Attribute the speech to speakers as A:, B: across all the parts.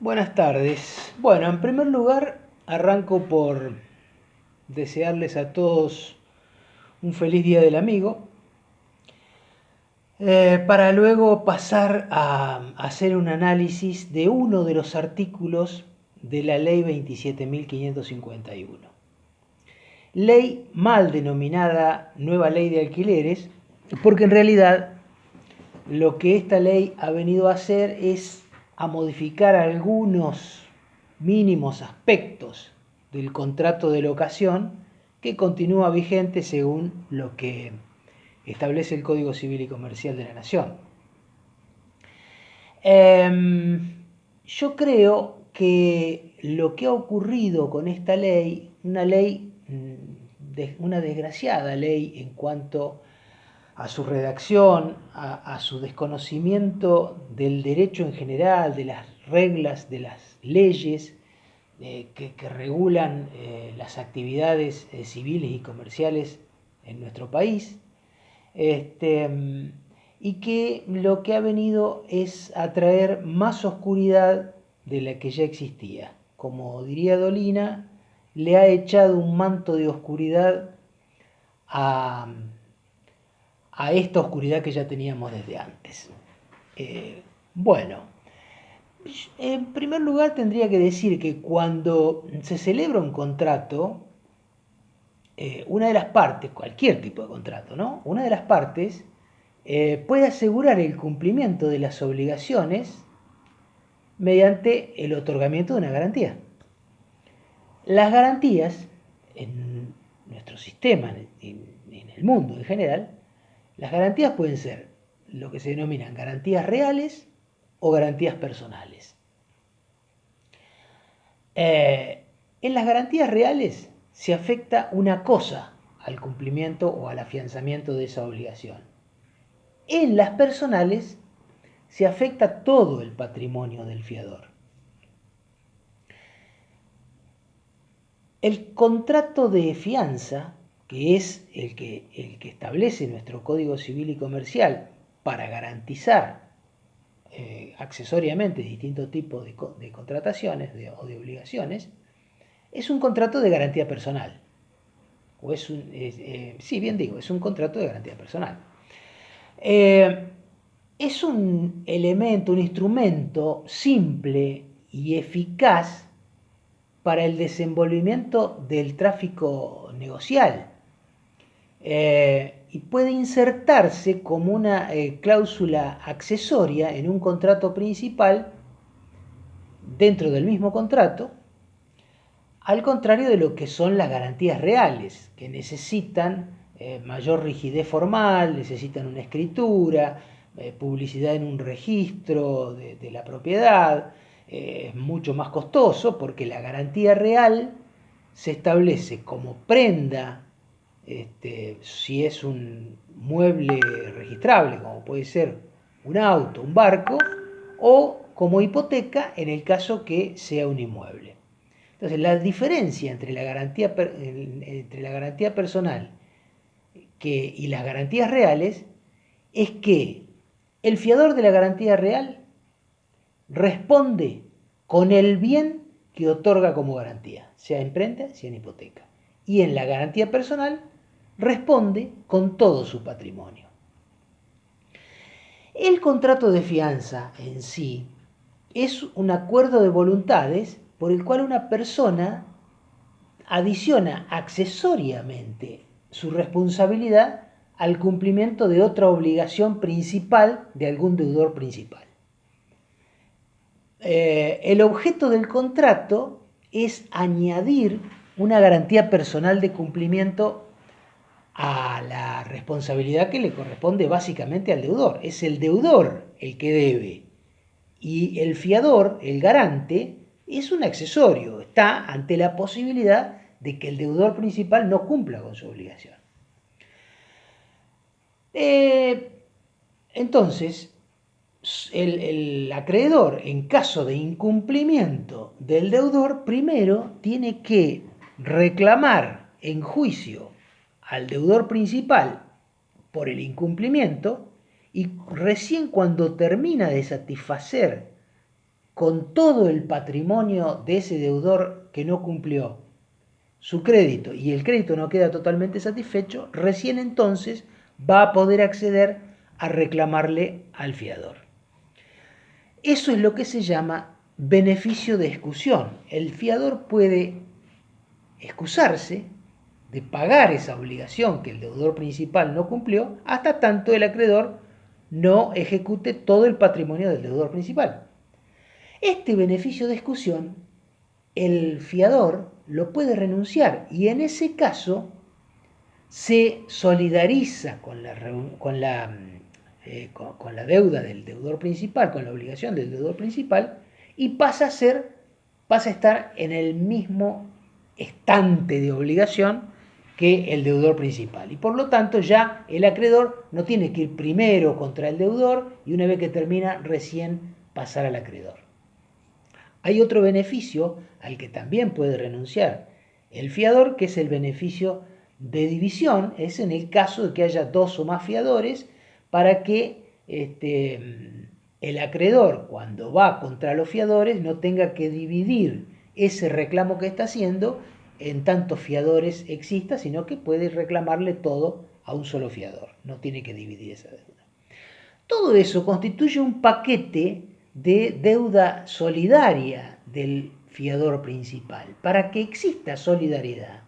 A: Buenas tardes. Bueno, en primer lugar, arranco por desearles a todos un feliz Día del Amigo, para luego pasar a hacer un análisis de uno de los artículos de la Ley 27.551. Ley mal denominada Nueva Ley de Alquileres, porque en realidad lo que esta ley ha venido a hacer es a modificar algunos mínimos aspectos del contrato de locación que continúa vigente según lo que establece el Código Civil y Comercial de la Nación. Yo creo que lo que ha ocurrido con esta ley, una desgraciada ley en cuanto a su redacción, a su desconocimiento del derecho en general, de las reglas, de las leyes que regulan las actividades civiles y comerciales en nuestro país, y que lo que ha venido es a traer más oscuridad de la que ya existía. Como diría Dolina, le ha echado un manto de oscuridad a, a esta oscuridad que ya teníamos desde antes. Bueno, en primer lugar tendría que decir que cuando se celebra un contrato, una de las partes, cualquier tipo de contrato, ¿no? Una de las partes puede asegurar el cumplimiento de las obligaciones mediante el otorgamiento de una garantía. Las garantías en nuestro sistema, en el mundo en general, las garantías pueden ser lo que se denominan garantías reales o garantías personales. En las garantías reales se afecta una cosa al cumplimiento o al afianzamiento de esa obligación. En las personales se afecta todo el patrimonio del fiador. El contrato de fianza, que es el que establece nuestro Código Civil y Comercial para garantizar accesoriamente distintos tipos de contrataciones o de obligaciones, es un contrato de garantía personal. Sí, bien digo, es un contrato de garantía personal. Es un elemento, un instrumento simple y eficaz para el desenvolvimiento del tráfico negocial, y puede insertarse como una cláusula accesoria en un contrato principal dentro del mismo contrato, al contrario de lo que son las garantías reales, que necesitan mayor rigidez formal, necesitan una escritura, publicidad en un registro de la propiedad. Es mucho más costoso porque la garantía real se establece como prenda, si es un mueble registrable, como puede ser un auto, un barco, o como hipoteca en el caso que sea un inmueble. Entonces, la diferencia entre la garantía personal y las garantías reales es que el fiador de la garantía real responde con el bien que otorga como garantía, sea en prenda, sea en hipoteca. Y en la garantía personal responde con todo su patrimonio. El contrato de fianza en sí es un acuerdo de voluntades por el cual una persona adiciona accesoriamente su responsabilidad al cumplimiento de otra obligación principal de algún deudor principal. El objeto del contrato es añadir una garantía personal de cumplimiento a la responsabilidad que le corresponde básicamente al deudor. Es el deudor el que debe y el fiador, el garante, es un accesorio, está ante la posibilidad de que el deudor principal no cumpla con su obligación. Entonces, el acreedor, en caso de incumplimiento del deudor, primero tiene que reclamar en juicio al deudor principal por el incumplimiento, y recién cuando termina de satisfacer con todo el patrimonio de ese deudor que no cumplió su crédito y el crédito no queda totalmente satisfecho, recién entonces va a poder acceder a reclamarle al fiador. Eso es lo que se llama beneficio de excusión. El fiador puede excusarse de pagar esa obligación que el deudor principal no cumplió hasta tanto el acreedor no ejecute todo el patrimonio del deudor principal. Este beneficio de excusión, el fiador lo puede renunciar y en ese caso se solidariza con la deuda del deudor principal, con la obligación del deudor principal y pasa a estar en el mismo estante de obligación que el deudor principal. Y por lo tanto ya el acreedor no tiene que ir primero contra el deudor y una vez que termina recién pasar al acreedor. Hay otro beneficio al que también puede renunciar el fiador, que es el beneficio de división. Es en el caso de que haya dos o más fiadores para que el acreedor, cuando va contra los fiadores, no tenga que dividir ese reclamo que está haciendo en tantos fiadores exista, sino que puede reclamarle todo a un solo fiador. No tiene que dividir esa deuda. Todo eso constituye un paquete de deuda solidaria del fiador principal. Para que exista solidaridad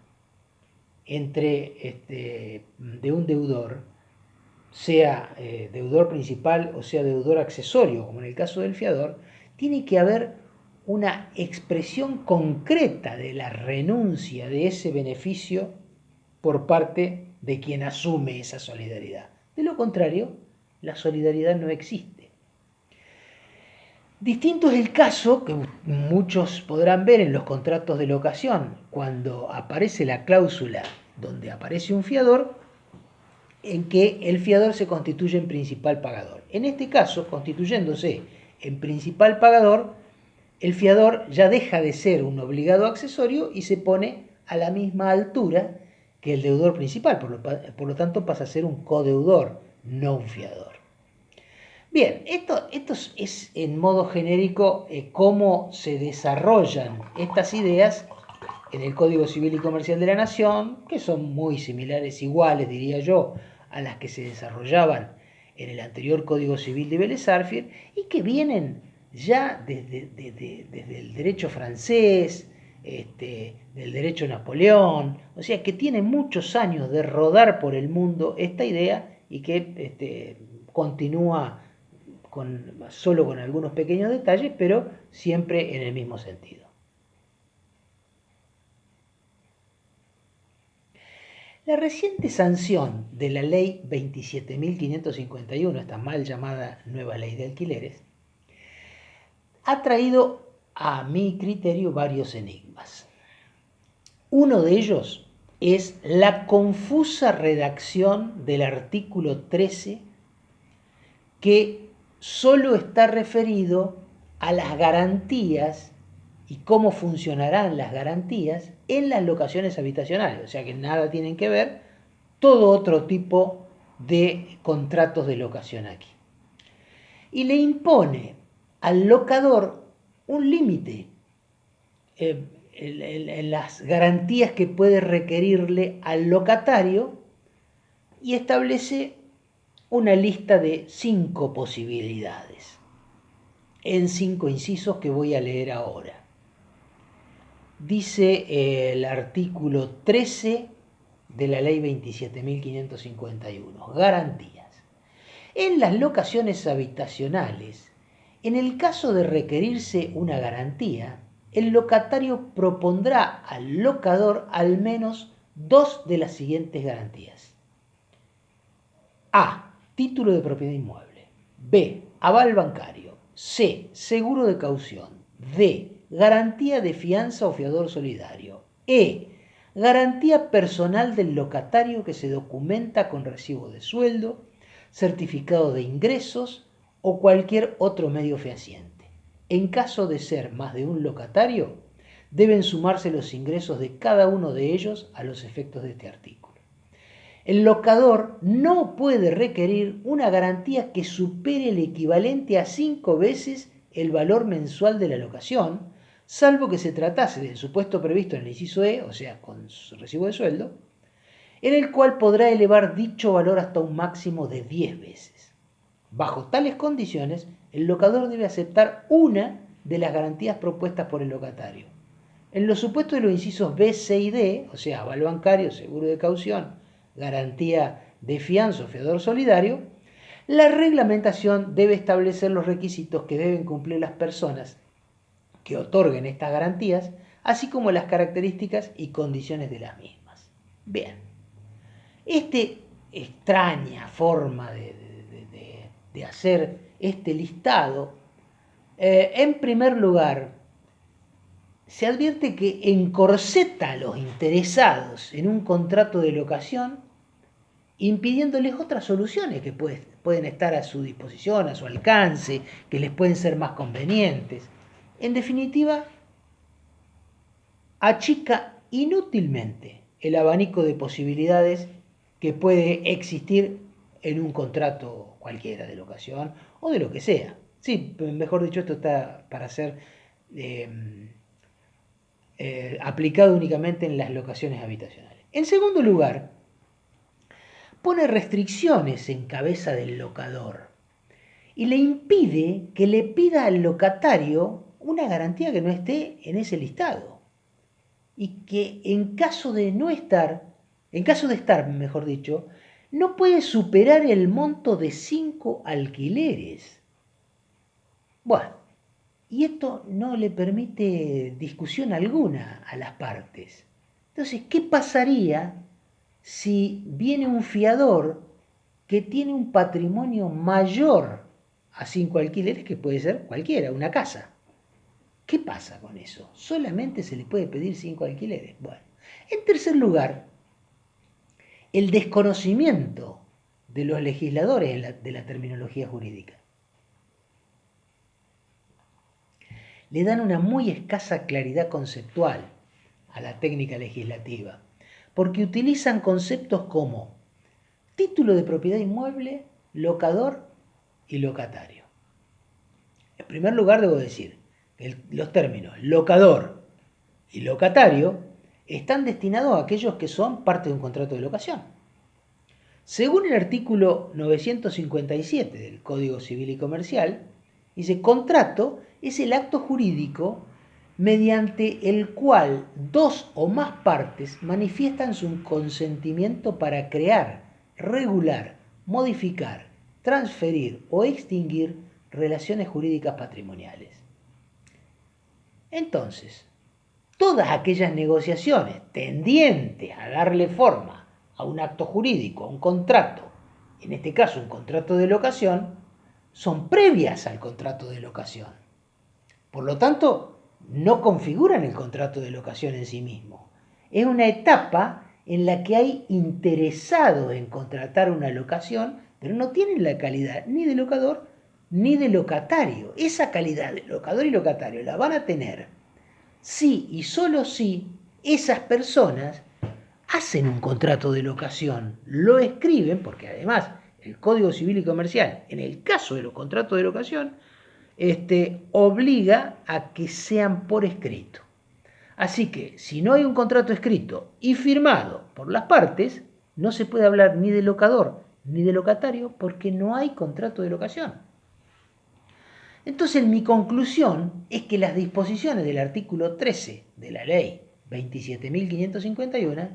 A: entre de un deudor, sea deudor principal o sea deudor accesorio, como en el caso del fiador, tiene que haber una expresión concreta de la renuncia de ese beneficio por parte de quien asume esa solidaridad. De lo contrario, la solidaridad no existe. Distinto es el caso que muchos podrán ver en los contratos de locación, cuando aparece la cláusula donde aparece un fiador, en que el fiador se constituye en principal pagador. En este caso, constituyéndose en principal pagador, el fiador ya deja de ser un obligado accesorio y se pone a la misma altura que el deudor principal, por lo tanto pasa a ser un codeudor, no un fiador. Bien, esto es en modo genérico cómo se desarrollan estas ideas en el Código Civil y Comercial de la Nación, que son muy similares, iguales, diría yo, a las que se desarrollaban en el anterior Código Civil de Vélez Sarsfield y que vienen ya desde el derecho francés, del derecho Napoleón, o sea que tiene muchos años de rodar por el mundo esta idea y que continúa solo con algunos pequeños detalles, pero siempre en el mismo sentido. La reciente sanción de la ley 27.551, esta mal llamada nueva ley de alquileres, ha traído a mi criterio varios enigmas. Uno de ellos es la confusa redacción del artículo 13 que solo está referido a las garantías y cómo funcionarán las garantías en las locaciones habitacionales, o sea que nada tienen que ver todo otro tipo de contratos de locación aquí. Y le impone al locador un límite en las garantías que puede requerirle al locatario y establece una lista de 5 posibilidades en 5 incisos que voy a leer ahora. Dice el artículo 13 de la ley 27.551, garantías. En las locaciones habitacionales, en el caso de requerirse una garantía, el locatario propondrá al locador al menos 2 de las siguientes garantías. A. Título de propiedad inmueble. B. Aval bancario. C. Seguro de caución. D. Garantía de fianza o fiador solidario. E. Garantía personal del locatario que se documenta con recibo de sueldo, certificado de ingresos o cualquier otro medio fehaciente. En caso de ser más de un locatario, deben sumarse los ingresos de cada uno de ellos a los efectos de este artículo. El locador no puede requerir una garantía que supere el equivalente a 5 veces el valor mensual de la locación, salvo que se tratase del supuesto previsto en el inciso E, o sea, con su recibo de sueldo, en el cual podrá elevar dicho valor hasta un máximo de 10 veces. Bajo tales condiciones, el locador debe aceptar una de las garantías propuestas por el locatario. En los supuestos de los incisos B, C y D, o sea, aval bancario, seguro de caución, garantía de fianza o fiador solidario, la reglamentación debe establecer los requisitos que deben cumplir las personas que otorguen estas garantías, así como las características y condiciones de las mismas. Bien, esta extraña forma de hacer este listado, en primer lugar, se advierte que encorseta a los interesados en un contrato de locación, impidiéndoles otras soluciones que pueden estar a su disposición, a su alcance, que les pueden ser más convenientes. En definitiva, achica inútilmente el abanico de posibilidades que puede existir en un contrato cualquiera de locación o de lo que sea. Sí, mejor dicho, esto está para ser aplicado únicamente en las locaciones habitacionales. En segundo lugar, pone restricciones en cabeza del locador y le impide que le pida al locatario una garantía que no esté en ese listado y que en caso de estar, mejor dicho, no puede superar el monto de 5 alquileres. Bueno, y esto no le permite discusión alguna a las partes. Entonces, ¿qué pasaría si viene un fiador que tiene un patrimonio mayor a 5 alquileres, que puede ser cualquiera, una casa? ¿Qué pasa con eso? Solamente se le puede pedir 5 alquileres. Bueno, en tercer lugar, el desconocimiento de los legisladores de la terminología jurídica. Le dan una muy escasa claridad conceptual a la técnica legislativa, porque utilizan conceptos como título de propiedad inmueble, locador y locatario. En primer lugar, debo decir que los términos locador y locatario están destinados a aquellos que son parte de un contrato de locación. Según el artículo 957 del Código Civil y Comercial, dice: contrato es el acto jurídico mediante el cual dos o más partes manifiestan su consentimiento para crear, regular, modificar, transferir o extinguir relaciones jurídicas patrimoniales. Entonces, todas aquellas negociaciones tendientes a darle forma a un acto jurídico, a un contrato, en este caso un contrato de locación, son previas al contrato de locación. Por lo tanto, no configuran el contrato de locación en sí mismo. Es una etapa en la que hay interesados en contratar una locación, pero no tienen la calidad ni de locador ni de locatario. Esa calidad de locador y locatario la van a tener si y solo si esas personas hacen un contrato de locación, lo escriben, porque además el Código Civil y Comercial, en el caso de los contratos de locación, obliga a que sean por escrito. Así que si no hay un contrato escrito y firmado por las partes, no se puede hablar ni de locador ni de locatario porque no hay contrato de locación. Entonces, mi conclusión es que las disposiciones del artículo 13 de la ley 27.551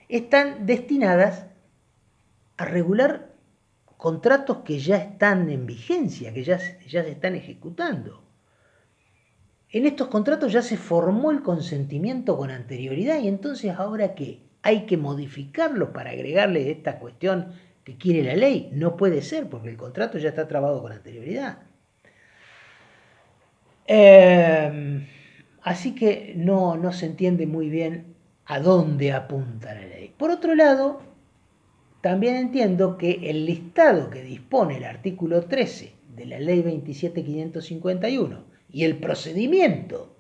A: están destinadas a regular contratos que ya están en vigencia, que ya se están ejecutando. En estos contratos ya se formó el consentimiento con anterioridad y entonces ¿ahora qué? ¿Hay que modificarlo para agregarle esta cuestión que quiere la ley? No puede ser porque el contrato ya está trabado con anterioridad. Así que no se entiende muy bien a dónde apunta la ley. Por otro lado, también entiendo que el listado que dispone el artículo 13 de la ley 27.551 y el procedimiento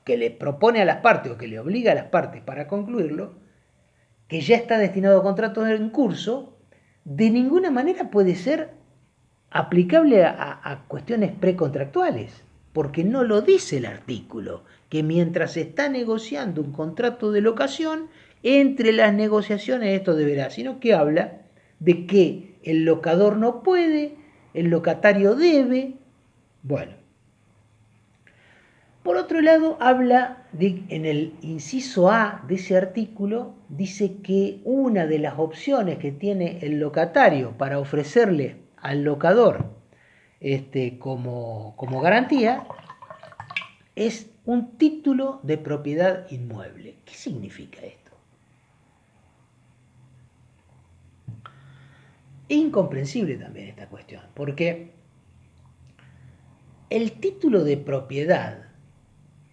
A: que le propone a las partes o que le obliga a las partes para concluirlo, que ya está destinado a contratos en curso, de ninguna manera puede ser aplicable a cuestiones precontractuales. porque no lo dice el artículo, que mientras se está negociando un contrato de locación, entre las negociaciones esto deberá, sino que habla de que el locador no puede, el locatario debe. Bueno, por otro lado, habla en el inciso A de ese artículo, dice que una de las opciones que tiene el locatario para ofrecerle al locador como garantía es un título de propiedad inmueble. ¿Qué significa esto? Es incomprensible también esta cuestión, porque el título de propiedad,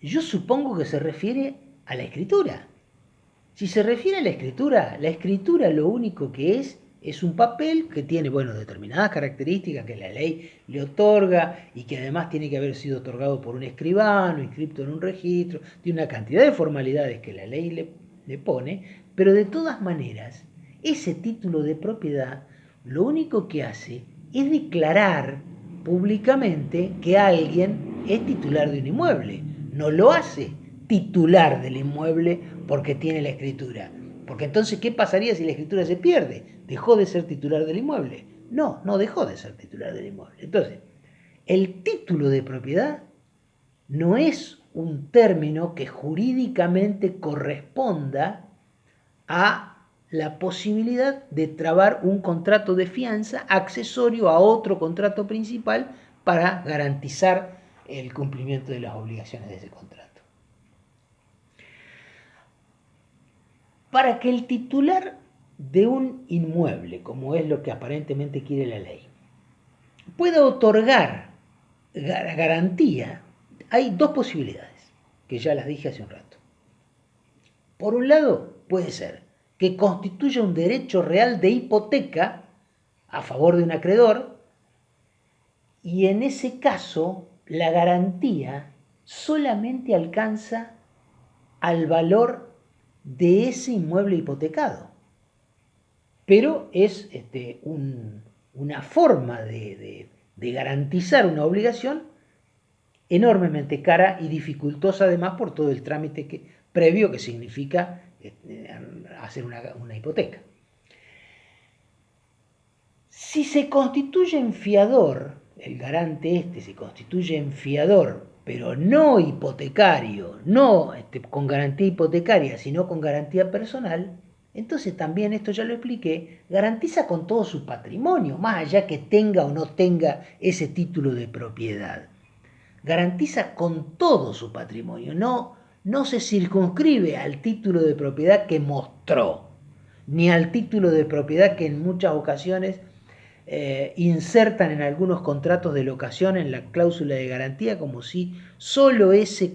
A: yo supongo que se refiere a la escritura. Si se refiere a la escritura lo único que es un papel que tiene, bueno, determinadas características que la ley le otorga y que además tiene que haber sido otorgado por un escribano, inscrito en un registro, tiene una cantidad de formalidades que la ley le pone, pero de todas maneras, ese título de propiedad lo único que hace es declarar públicamente que alguien es titular de un inmueble. No lo hace titular del inmueble porque tiene la escritura. Porque entonces, ¿qué pasaría si la escritura se pierde? ¿Dejó de ser titular del inmueble? No, no dejó de ser titular del inmueble. Entonces, el título de propiedad no es un término que jurídicamente corresponda a la posibilidad de trabar un contrato de fianza accesorio a otro contrato principal para garantizar el cumplimiento de las obligaciones de ese contrato. Para que el titular de un inmueble, como es lo que aparentemente quiere la ley, pueda otorgar garantía, hay dos posibilidades, que ya las dije hace un rato. Por un lado, puede ser que constituya un derecho real de hipoteca a favor de un acreedor, y en ese caso la garantía solamente alcanza al valor de ese inmueble hipotecado. Pero es una forma de garantizar una obligación enormemente cara y dificultosa además por todo el trámite previo que significa hacer una hipoteca. Si se constituye en fiador, el garante se constituye en fiador, pero no hipotecario, no con garantía hipotecaria, sino con garantía personal, entonces también, esto ya lo expliqué, garantiza con todo su patrimonio, más allá que tenga o no tenga ese título de propiedad. Garantiza con todo su patrimonio, no se circunscribe al título de propiedad que mostró, ni al título de propiedad que en muchas ocasiones insertan en algunos contratos de locación en la cláusula de garantía como si solo ese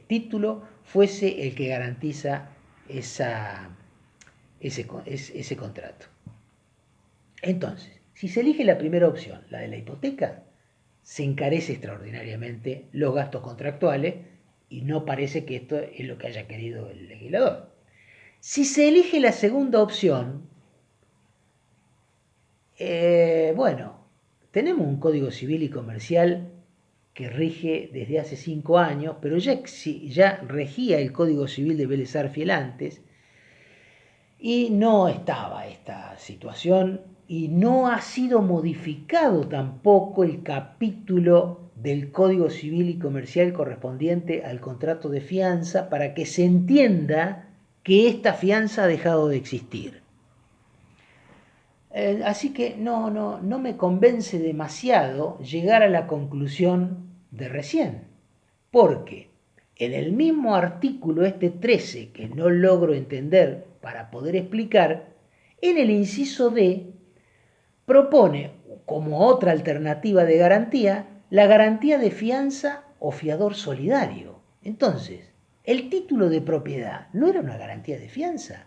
A: título fuese el que garantiza ese contrato. Entonces, si se elige la primera opción, la de la hipoteca, se encarece extraordinariamente los gastos contractuales y no parece que esto es lo que haya querido el legislador. Si se elige la segunda opción, bueno, tenemos un Código Civil y Comercial que rige desde hace 5 años, pero ya regía el Código Civil de Vélez Arfiel antes, y no estaba esta situación, y no ha sido modificado tampoco el capítulo del Código Civil y Comercial correspondiente al contrato de fianza para que se entienda que esta fianza ha dejado de existir. Así que no me convence demasiado llegar a la conclusión de recién, porque en el mismo artículo 13, que no logro entender para poder explicar, en el inciso D propone como otra alternativa de garantía la garantía de fianza o fiador solidario. Entonces, el título de propiedad no era una garantía de fianza.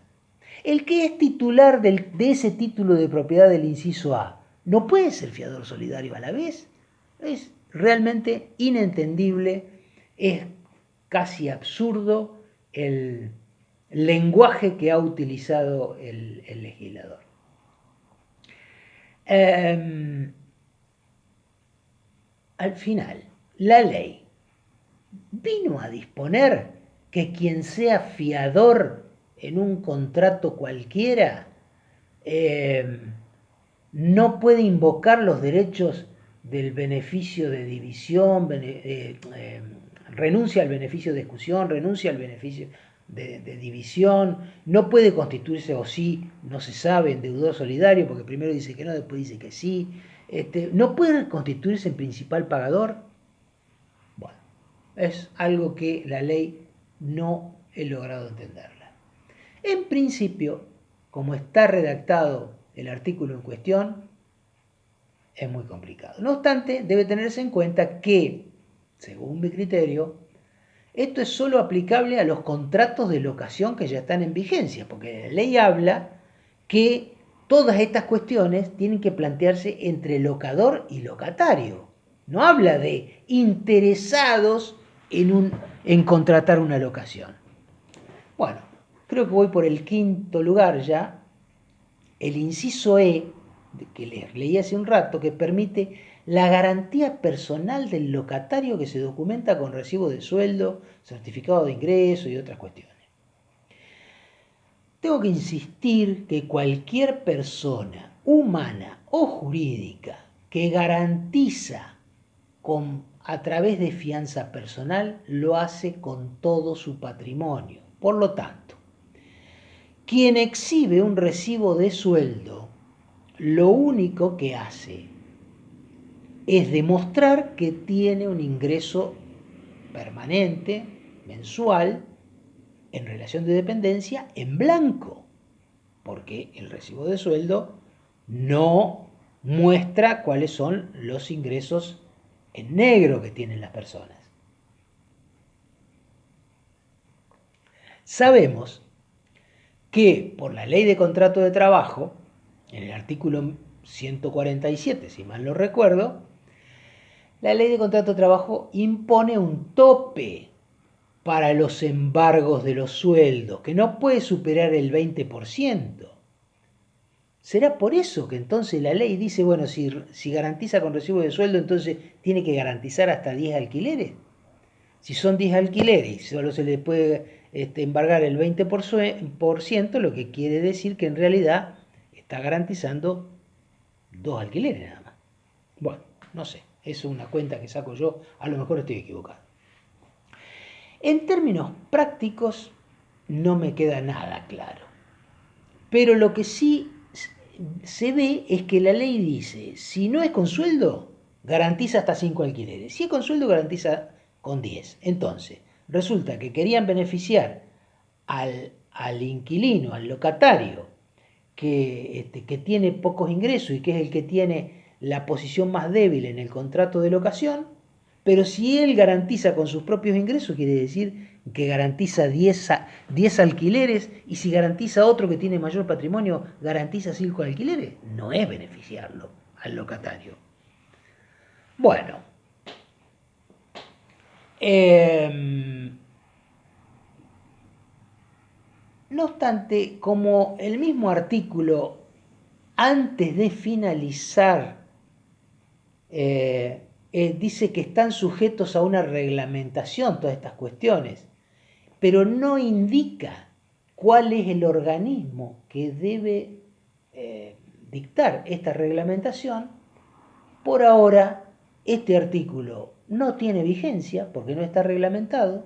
A: El que es titular de ese título de propiedad del inciso A no puede ser fiador solidario a la vez. Es realmente inentendible, es casi absurdo el lenguaje que ha utilizado el legislador. Al final, la ley vino a disponer que quien sea fiador en un contrato cualquiera no puede invocar los derechos del beneficio de división, renuncia al beneficio de discusión, renuncia al beneficio de división, no puede constituirse o sí, no se sabe, en deudor solidario, porque primero dice que no, después dice que sí, no puede constituirse en principal pagador. Bueno, es algo que la ley no he logrado entenderla. En principio, como está redactado el artículo en cuestión, es muy complicado. No obstante, debe tenerse en cuenta que, según mi criterio, esto es solo aplicable a los contratos de locación que ya están en vigencia, porque la ley habla que todas estas cuestiones tienen que plantearse entre locador y locatario. No habla de interesados en contratar una locación. Bueno, creo que voy por el quinto lugar ya. El inciso E, que les leí hace un rato, que permite la garantía personal del locatario que se documenta con recibo de sueldo, certificado de ingreso y otras cuestiones. Tengo que insistir que cualquier persona humana o jurídica que garantiza a través de fianza personal lo hace con todo su patrimonio. Por lo tanto, quien exhibe un recibo de sueldo, lo único que hace es demostrar que tiene un ingreso permanente, mensual, en relación de dependencia, en blanco, porque el recibo de sueldo no muestra cuáles son los ingresos en negro que tienen las personas. Sabemos que por la ley de contrato de trabajo, en el artículo 147, si mal no recuerdo, la ley de contrato de trabajo impone un tope para los embargos de los sueldos, que no puede superar el 20%. ¿Será por eso que entonces la ley dice, bueno, si garantiza con recibo de sueldo, entonces tiene que garantizar hasta 10 alquileres? Si son 10 alquileres y solo se le puede embargar el 20%, lo que quiere decir que en realidad está garantizando 2 alquileres nada más. Bueno, no sé, es una cuenta que saco yo, a lo mejor estoy equivocado. En términos prácticos no me queda nada claro, pero lo que sí se ve es que la ley dice, si no es con sueldo, garantiza hasta 5 alquileres, si es con sueldo garantiza con 10. Entonces, resulta que querían beneficiar al inquilino, al locatario, que tiene pocos ingresos y que es el que tiene la posición más débil en el contrato de locación, pero si él garantiza con sus propios ingresos, quiere decir que garantiza 10 alquileres, y si garantiza otro que tiene mayor patrimonio, garantiza 5 alquileres, no es beneficiarlo al locatario. Bueno, no obstante, como el mismo artículo, antes de finalizar, dice que están sujetos a una reglamentación todas estas cuestiones, pero no indica cuál es el organismo que debe dictar esta reglamentación. Por ahora, este artículo no tiene vigencia porque no está reglamentado,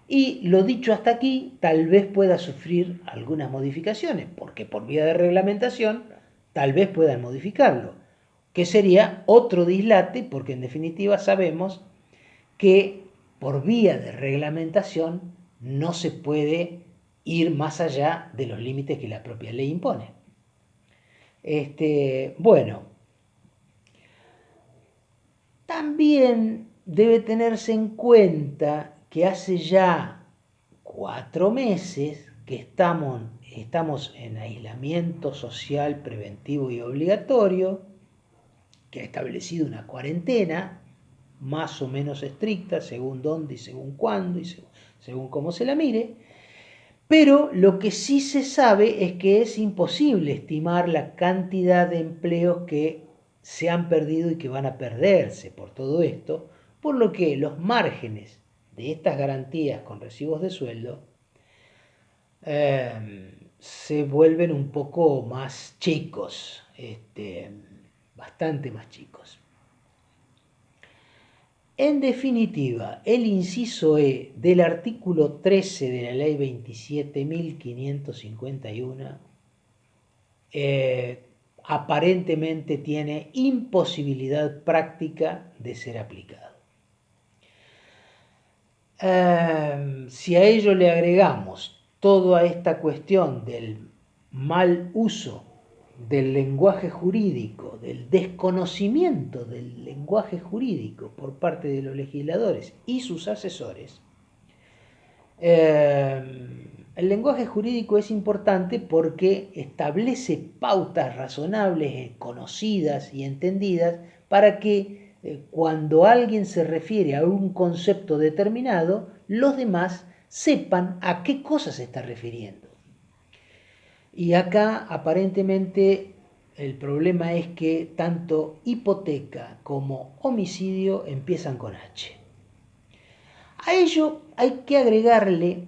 A: y lo dicho hasta aquí tal vez pueda sufrir algunas modificaciones, porque por vía de reglamentación tal vez puedan modificarlo, que sería otro dislate, porque en definitiva sabemos que por vía de reglamentación no se puede ir más allá de los límites que la propia ley impone. Bueno, también debe tenerse en cuenta que hace ya 4 meses que estamos en aislamiento social preventivo y obligatorio, que ha establecido una cuarentena más o menos estricta, según dónde y según cuándo y según cómo se la mire, pero lo que sí se sabe es que es imposible estimar la cantidad de empleos que se han perdido y que van a perderse por todo esto, por lo que los márgenes de estas garantías con recibos de sueldo se vuelven un poco más chicos, bastante más chicos. En definitiva, el inciso E del artículo 13 de la ley 27.551 aparentemente tiene imposibilidad práctica de ser aplicado. Si a ello le agregamos toda esta cuestión del mal uso del lenguaje jurídico, del desconocimiento del lenguaje jurídico por parte de los legisladores y sus asesores, el lenguaje jurídico es importante porque establece pautas razonables, conocidas y entendidas para que cuando alguien se refiere a un concepto determinado, los demás sepan a qué cosa se está refiriendo. Y acá aparentemente el problema es que tanto hipoteca como homicidio empiezan con H. A ello hay que agregarle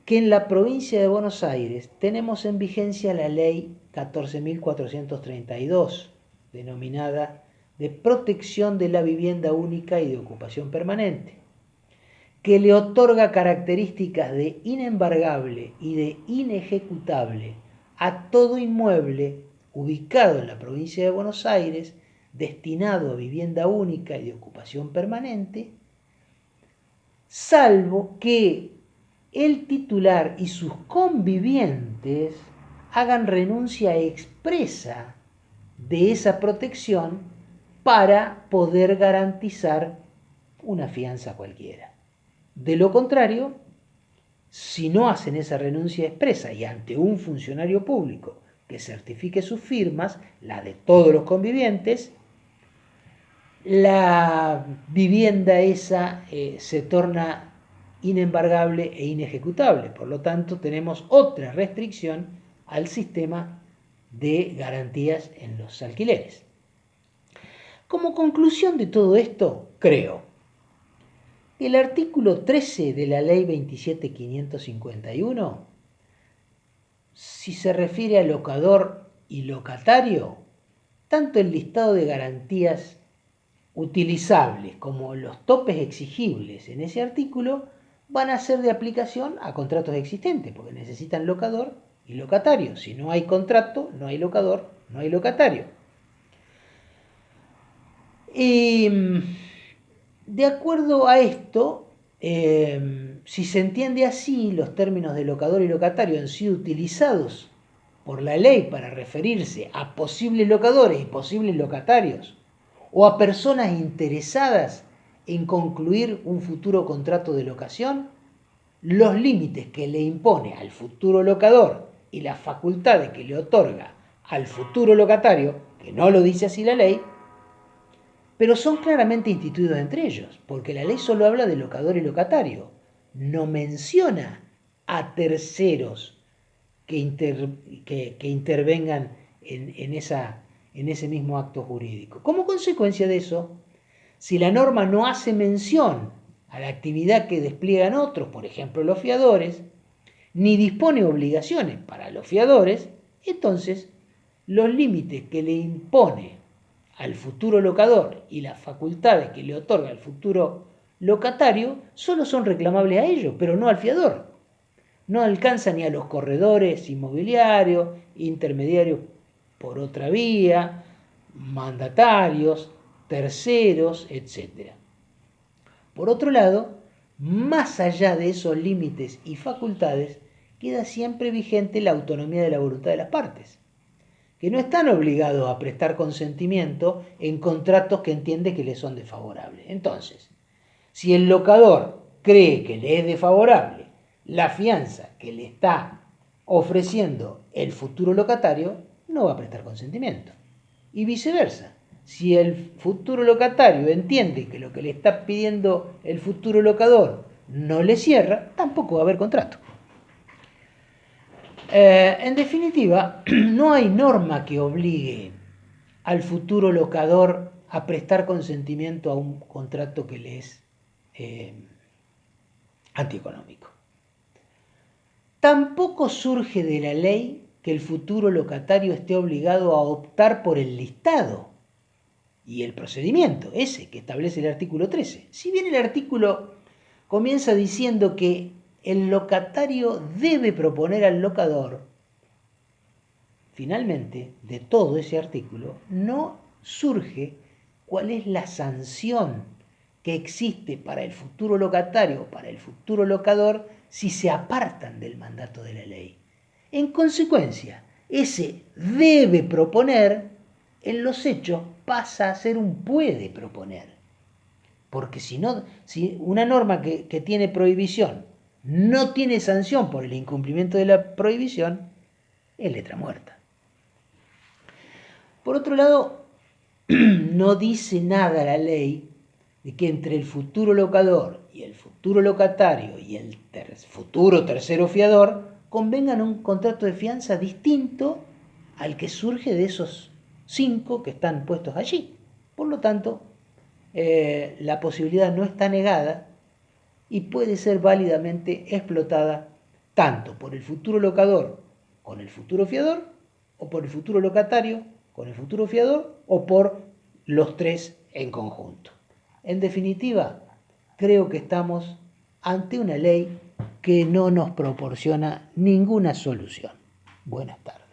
A: que en la provincia de Buenos Aires tenemos en vigencia la ley 14.432, denominada de protección de la vivienda única y de ocupación permanente, que le otorga características de inembargable y de inejecutable a todo inmueble ubicado en la provincia de Buenos Aires, destinado a vivienda única y de ocupación permanente, salvo que el titular y sus convivientes hagan renuncia expresa de esa protección para poder garantizar una fianza cualquiera. De lo contrario, si no hacen esa renuncia expresa y ante un funcionario público que certifique sus firmas, la de todos los convivientes, la vivienda esa se torna inembargable e inejecutable. Por lo tanto, tenemos otra restricción al sistema de garantías en los alquileres. Como conclusión de todo esto, creo que el artículo 13 de la ley 27.551, si se refiere a locador y locatario, tanto el listado de garantías utilizables como los topes exigibles en ese artículo van a ser de aplicación a contratos existentes, porque necesitan locador y locatario. Si no hay contrato, no hay locador, no hay locatario. Y de acuerdo a esto, si se entiende así, los términos de locador y locatario han sido utilizados por la ley para referirse a posibles locadores y posibles locatarios, o a personas interesadas en concluir un futuro contrato de locación, los límites que le impone al futuro locador y las facultades que le otorga al futuro locatario, que no lo dice así la ley, pero son claramente instituidos entre ellos, porque la ley solo habla de locador y locatario, no menciona a terceros que intervengan en ese mismo acto jurídico. Como consecuencia de eso, si la norma no hace mención a la actividad que despliegan otros, por ejemplo los fiadores, ni dispone obligaciones para los fiadores, entonces los límites que le impone al futuro locador y las facultades que le otorga al futuro locatario solo son reclamables a ellos, pero no al fiador. No alcanza ni a los corredores inmobiliarios, intermediarios por otra vía, mandatarios, terceros, etc. Por otro lado, más allá de esos límites y facultades, queda siempre vigente la autonomía de la voluntad de las partes, que no están obligados a prestar consentimiento en contratos que entiende que les son desfavorables. Entonces, si el locador cree que le es desfavorable la fianza que le está ofreciendo el futuro locatario, no va a prestar consentimiento. Y viceversa, si el futuro locatario entiende que lo que le está pidiendo el futuro locador no le cierra, tampoco va a haber contrato. En definitiva, no hay norma que obligue al futuro locador a prestar consentimiento a un contrato que le es antieconómico. Tampoco surge de la ley que el futuro locatario esté obligado a optar por el listado y el procedimiento, ese que establece el artículo 13. Si bien el artículo comienza diciendo que el locatario debe proponer al locador, finalmente, de todo ese artículo, no surge cuál es la sanción que existe para el futuro locatario o para el futuro locador si se apartan del mandato de la ley. En consecuencia, ese debe proponer, en los hechos pasa a ser un puede proponer. Porque si una norma que tiene prohibición no tiene sanción por el incumplimiento de la prohibición, es letra muerta. Por otro lado, no dice nada la ley de que entre el futuro locador y el futuro locatario y el futuro tercero fiador convengan un contrato de fianza distinto al que surge de esos 5 que están puestos allí. Por lo tanto, la posibilidad no está negada y puede ser válidamente explotada tanto por el futuro locador con el futuro fiador, o por el futuro locatario con el futuro fiador, o por los 3 en conjunto. En definitiva, creo que estamos ante una ley que no nos proporciona ninguna solución. Buenas tardes.